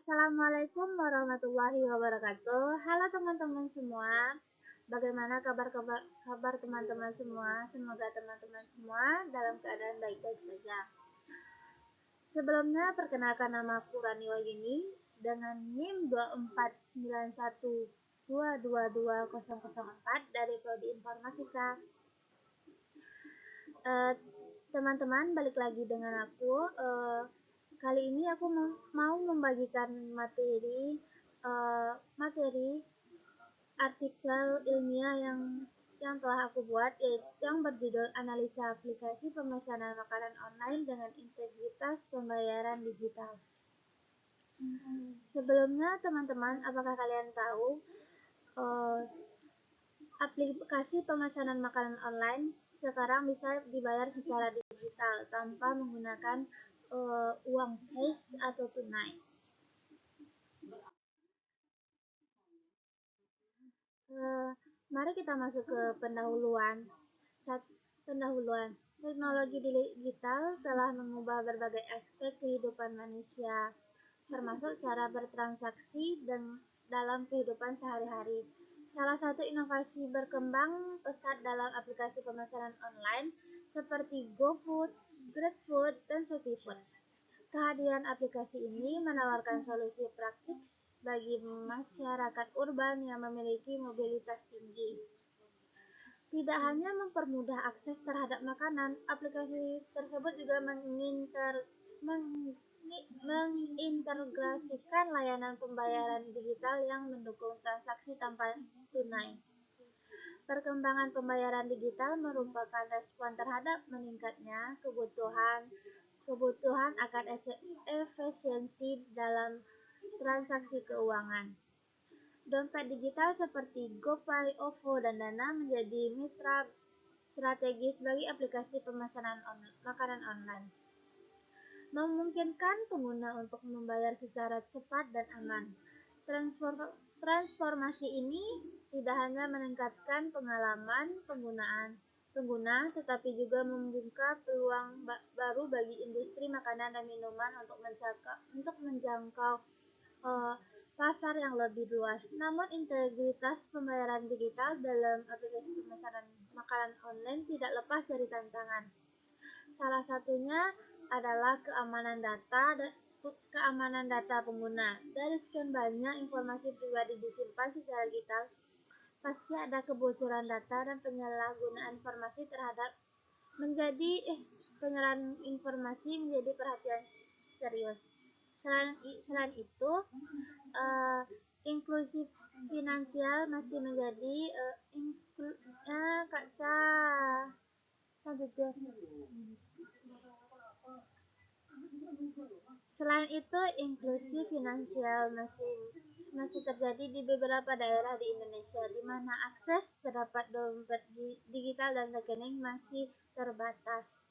Assalamualaikum warahmatullahi wabarakatuh. Halo teman-teman semua. Bagaimana kabar teman-teman semua? Semoga teman-teman semua dalam keadaan baik-baik saja. Sebelumnya perkenalkan nama aku Rani Wayuni dengan NIM 24912222004 dari Prodi Informatika. Teman-teman, balik lagi dengan aku. Kali ini aku mau membagikan materi artikel ilmiah yang telah aku buat, yaitu yang berjudul Analisa Aplikasi Pemesanan Makanan Online dengan Integritas Pembayaran Digital. Sebelumnya, teman-teman, apakah kalian tahu aplikasi pemesanan makanan online sekarang bisa dibayar secara digital tanpa menggunakan uang cash atau tunai? Mari kita masuk ke pendahuluan. Teknologi digital telah mengubah berbagai aspek kehidupan manusia, termasuk cara bertransaksi dan dalam kehidupan sehari-hari. Salah satu inovasi berkembang pesat dalam aplikasi pemesanan online seperti GoFood, GrabFood, dan ShopeeFood. Kehadiran aplikasi ini menawarkan solusi praktis bagi masyarakat urban yang memiliki mobilitas tinggi. Tidak hanya mempermudah akses terhadap makanan, aplikasi tersebut juga mengintegrasikan layanan pembayaran digital yang mendukung transaksi tanpa tunai. Perkembangan pembayaran digital merupakan respon terhadap meningkatnya kebutuhan akan efisiensi dalam transaksi keuangan. Dompet digital seperti GoPay, OVO, dan Dana menjadi mitra strategis bagi aplikasi pemesanan makanan online, memungkinkan pengguna untuk membayar secara cepat dan aman. Transformasi ini tidak hanya meningkatkan pengalaman pengguna, tetapi juga membuka peluang baru bagi industri makanan dan minuman untuk menjangkau pasar yang lebih luas. Namun, integritas pembayaran digital dalam aplikasi pemesanan makanan online tidak lepas dari tantangan. Salah satunya adalah keamanan data pengguna. Dari sekian banyak informasi pribadi disimpan secara digital, pasti ada kebocoran data dan penyalahgunaan informasi menjadi perhatian serius. Selain itu, inklusi finansial masih menjadi Selain itu, inklusi finansial masih terjadi di beberapa daerah di Indonesia, di mana akses terdapat dompet digital dan rekening masih terbatas.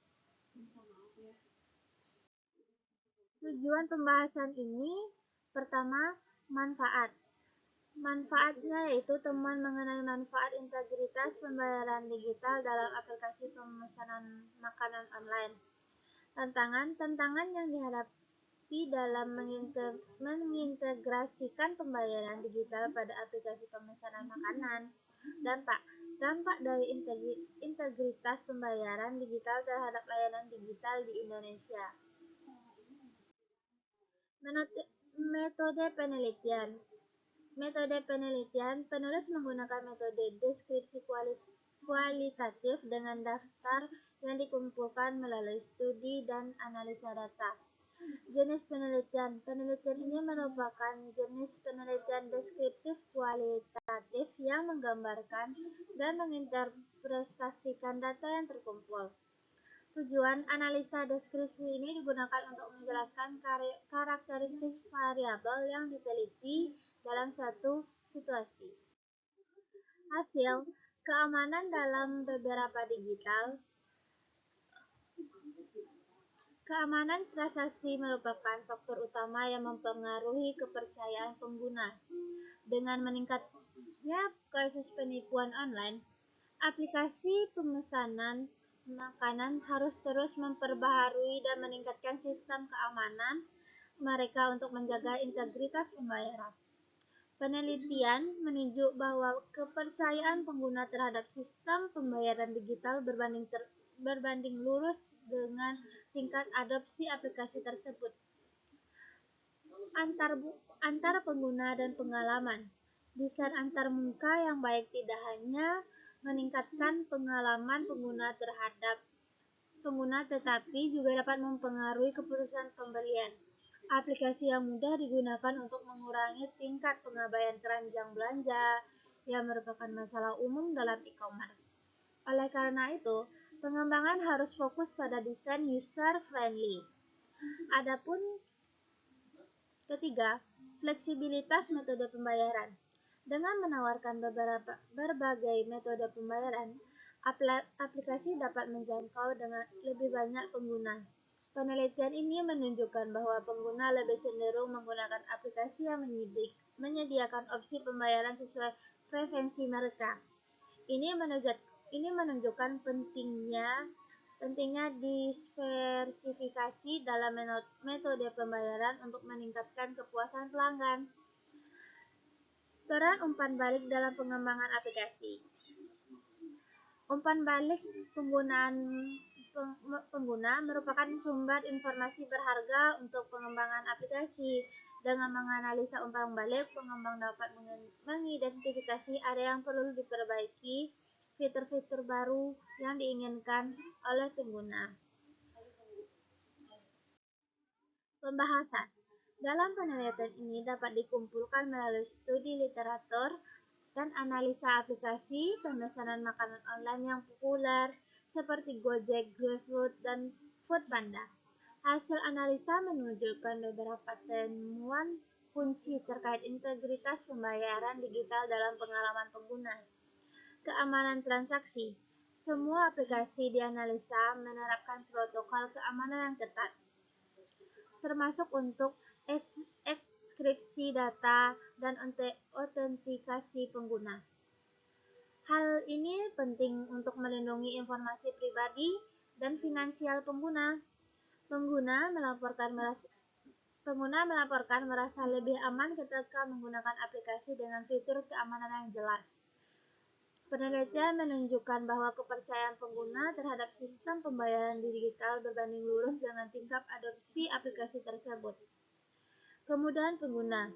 Tujuan pembahasan ini, pertama, manfaat. Manfaatnya yaitu temuan mengenai manfaat integritas pembayaran digital dalam aplikasi pemesanan makanan online. Tantangan yang dihadapi dalam mengintegrasikan pembayaran digital pada aplikasi pemesanan makanan. Dampak dari integritas pembayaran digital terhadap layanan digital di Indonesia. Metode penelitian, penulis menggunakan metode deskripsi kualitatif dengan daftar yang dikumpulkan melalui studi dan analisa data. Jenis penelitian ini merupakan jenis penelitian deskriptif kualitatif yang menggambarkan dan menginterpretasikan data yang terkumpul. Tujuan analisa deskripsi ini digunakan untuk menjelaskan karakteristik variabel yang diteliti dalam suatu situasi. Hasil, keamanan dalam beberapa digital. Keamanan transaksi merupakan faktor utama yang mempengaruhi kepercayaan pengguna. Dengan meningkatnya kasus penipuan online, aplikasi pemesanan makanan harus terus memperbaharui dan meningkatkan sistem keamanan mereka untuk menjaga integritas pembayaran. Penelitian menunjuk bahwa kepercayaan pengguna terhadap sistem pembayaran digital berbanding lurus dengan tingkat adopsi aplikasi tersebut. Antar pengguna dan pengalaman. Desain antarmuka yang baik tidak hanya meningkatkan pengalaman pengguna tetapi juga dapat mempengaruhi keputusan pembelian. Aplikasi yang mudah digunakan untuk mengurangi tingkat pengabaian keranjang belanja yang merupakan masalah umum dalam e-commerce. Oleh karena itu, pengembangan harus fokus pada desain user-friendly. Adapun ketiga, fleksibilitas metode pembayaran. Dengan menawarkan berbagai metode pembayaran, aplikasi dapat menjangkau dengan lebih banyak pengguna. Penelitian ini menunjukkan bahwa pengguna lebih cenderung menggunakan aplikasi yang menyediakan opsi pembayaran sesuai preferensi mereka. Ini menunjukkan pentingnya diversifikasi dalam metode pembayaran untuk meningkatkan kepuasan pelanggan. Peran umpan balik dalam pengembangan aplikasi. Umpan balik pengguna merupakan sumber informasi berharga untuk pengembangan aplikasi. Dengan menganalisa umpan balik, pengembang dapat mengidentifikasi area yang perlu diperbaiki, fitur-fitur baru yang diinginkan oleh pengguna. Pembahasan. Dalam penelitian ini dapat dikumpulkan melalui studi literatur dan analisa aplikasi pemesanan makanan online yang populer seperti Gojek, GrabFood, dan Foodpanda. Hasil analisa menunjukkan beberapa temuan kunci terkait integritas pembayaran digital dalam pengalaman pengguna. Keamanan transaksi. Semua aplikasi dianalisa menerapkan protokol keamanan yang ketat, termasuk untuk enkripsi data dan autentikasi pengguna. Hal ini penting untuk melindungi informasi pribadi dan finansial pengguna. Pengguna melaporkan merasa lebih aman ketika menggunakan aplikasi dengan fitur keamanan yang jelas. Penelitian menunjukkan bahwa kepercayaan pengguna terhadap sistem pembayaran digital berbanding lurus dengan tingkat adopsi aplikasi tersebut. Kemudahan pengguna.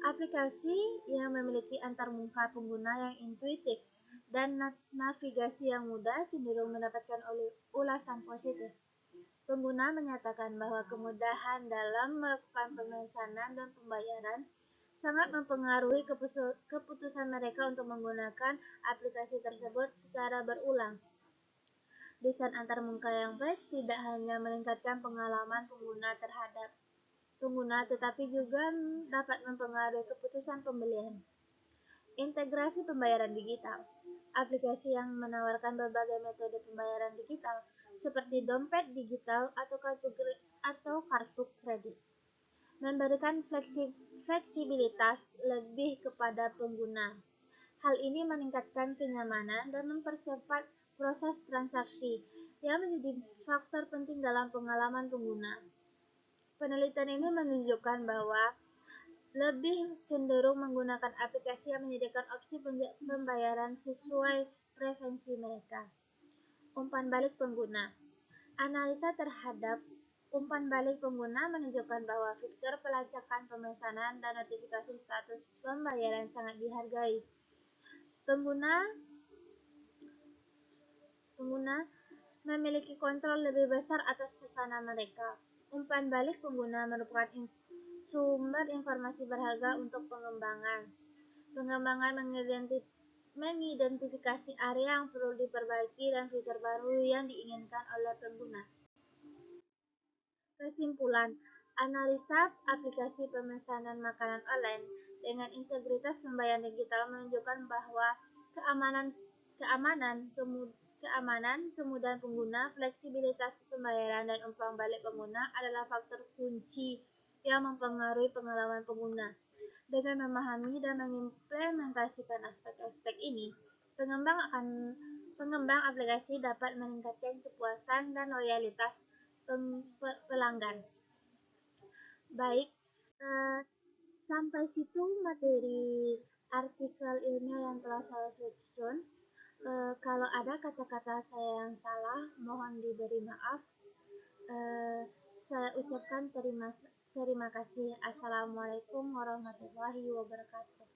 Aplikasi yang memiliki antarmuka pengguna yang intuitif dan navigasi yang mudah cenderung mendapatkan ulasan positif. Pengguna menyatakan bahwa kemudahan dalam melakukan pemesanan dan pembayaran sangat mempengaruhi keputusan mereka untuk menggunakan aplikasi tersebut secara berulang. Desain antarmuka yang baik tidak hanya meningkatkan pengalaman pengguna tetapi juga dapat mempengaruhi keputusan pembelian. Integrasi pembayaran digital. Aplikasi yang menawarkan berbagai metode pembayaran digital seperti dompet digital atau kartu kredit memberikan fleksibilitas lebih kepada pengguna. Hal ini meningkatkan kenyamanan dan mempercepat proses transaksi yang menjadi faktor penting dalam pengalaman pengguna. Penelitian ini menunjukkan bahwa lebih cenderung menggunakan aplikasi yang menyediakan opsi pembayaran sesuai preferensi mereka. Umpan balik pengguna. Analisa terhadap umpan balik pengguna menunjukkan bahwa fitur pelacakan pemesanan dan notifikasi status pembayaran sangat dihargai. Pengguna memiliki kontrol lebih besar atas pesanan mereka. Umpan balik pengguna merupakan sumber informasi berharga untuk pengembangan. Pengembangan mengidentifikasi area yang perlu diperbaiki dan fitur baru yang diinginkan oleh pengguna. Kesimpulan, analisa aplikasi pemesanan makanan online dengan integritas pembayaran digital menunjukkan bahwa kemudahan pengguna, fleksibilitas pembayaran, dan umpan balik pengguna adalah faktor kunci yang mempengaruhi pengalaman pengguna. Dengan memahami dan mengimplementasikan aspek-aspek ini, pengembang aplikasi dapat meningkatkan kepuasan dan loyalitas pelanggan. Baik, eh, sampai situ materi artikel ilmiah yang telah saya susun. Kalau ada kata-kata saya yang salah, mohon diberi maaf. Eh, saya ucapkan terima kasih. Assalamualaikum warahmatullahi wabarakatuh.